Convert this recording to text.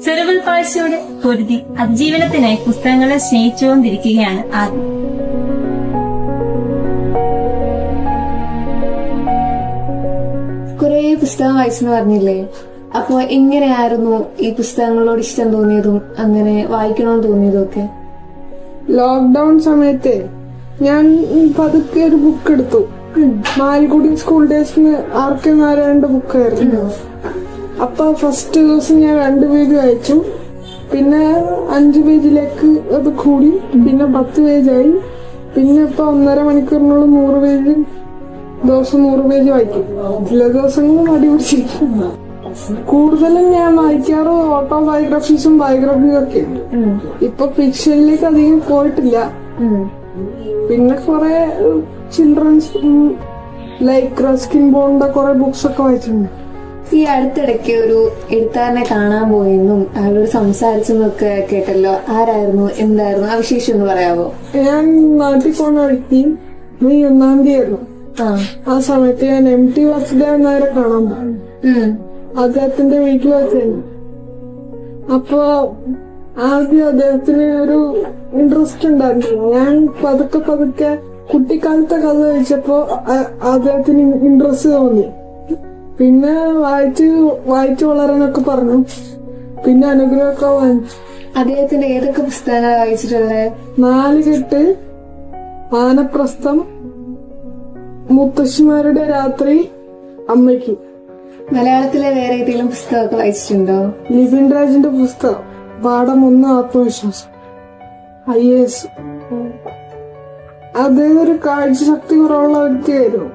Cerebral പാൾസിയോട് പൊരുതി അതിജീവനത്തിനായി പുസ്തകങ്ങളെ സ്നേഹിച്ചുകൊണ്ടിരിക്കുകയാണ് ആദി. കുറെ പുസ്തകം വായിച്ചെന്ന് പറഞ്ഞില്ലേ, അപ്പൊ എങ്ങനെയായിരുന്നു ഈ പുസ്തകങ്ങളോട് ഇഷ്ടം തോന്നിയതും അങ്ങനെ വായിക്കണമെന്ന് തോന്നിയതും ഒക്കെ? ലോക്ക്ഡൌൺ സമയത്ത് ഞാൻ പതുക്കെ ഒരു ബുക്ക് എടുത്തു. മാൽഗുഡി സ്കൂൾ ഡേയ്സിന് ആർ.കെ. നാരായണന്റെ ബുക്കായിരുന്നു. അപ്പൊ ഫസ്റ്റ് ദിവസം ഞാൻ 2 പേജ് വായിച്ചു. പിന്നെ 5 പേജിലേക്ക് അത് കൂടി, പിന്നെ 10 പേജായി. പിന്നെ ഇപ്പൊ 1.5 മണിക്കൂറിനുള്ള 100 പേജ് ദിവസം 100 പേജ് വായിക്കും. ചില ദിവസങ്ങളിൽ മടി പിടിച്ചിരിക്കും. കൂടുതലും ഞാൻ വായിക്കാറ് ഓട്ടോബയോഗ്രഫീസും ബയോഗ്രഫിയും ഒക്കെ. ഇപ്പൊ ഫിക്ഷനിലേക്ക് അധികം പോയിട്ടില്ല. പിന്നെ കുറെ ചിൽഡ്രൻസ് ലൈക്ക് റസ്കിൻ ബോണിന്റെ കുറെ ബുക്സ് ഒക്കെ വായിച്ചിട്ടുണ്ട്. ഈ അടുത്തിടയ്ക്ക് ഒരു എഴുത്താരനെ കാണാൻ പോയെന്നും അയാളോട് സംസാരിച്ചെന്നൊക്കെ കേട്ടല്ലോ. ആരായിരുന്നു, എന്തായിരുന്നു ആ വിശേഷം ഒന്ന് പറയാവോ? ഞാൻ നാട്ടിൽ പോണ വഴിക്ക് മെയ് 1-ാം തീയതി ആ സമയത്ത് ഞാൻ MT വാസുദേവൻ നായരെ കാണാൻ പോയി. അദ്ദേഹത്തിന്റെ വീട്ടിൽ വെച്ചായിരുന്നു. അപ്പൊ ആദ്യം അദ്ദേഹത്തിന് ഒരു ഇൻട്രസ്റ്റ് ഉണ്ടായിരുന്നു. ഞാൻ പതുക്കെ കുട്ടിക്കാലത്തെ കഥ വായിച്ചപ്പോ അദ്ദേഹത്തിന് ഇൻട്രസ്റ്റ് തോന്നി. പിന്നെ വായിച്ചു വളരാനൊക്കെ പറഞ്ഞു. പിന്നെ അനുഗ്രഹമൊക്കെ വാങ്ങിച്ചു. അദ്ദേഹത്തിന്റെ ഏതൊക്കെ പുസ്തകങ്ങൾ വായിച്ചിട്ടുള്ളത്? 4 കെട്ട്, വാനപ്രസ്ഥം, മുത്തശ്ശിമാരുടെ രാത്രി, അമ്മയ്ക്ക്. മലയാളത്തിലെ വേറെ ഏതെങ്കിലും പുസ്തകമൊക്കെ വായിച്ചിട്ടുണ്ടോ? ലിബിൻ രാജിന്റെ പുസ്തകം പാഠം 1 ആത്മവിശ്വാസം, IAS. അദ്ദേഹം ഒരു കാഴ്ച ശക്തി കുറവുള്ള വ്യക്തിയായിരുന്നു.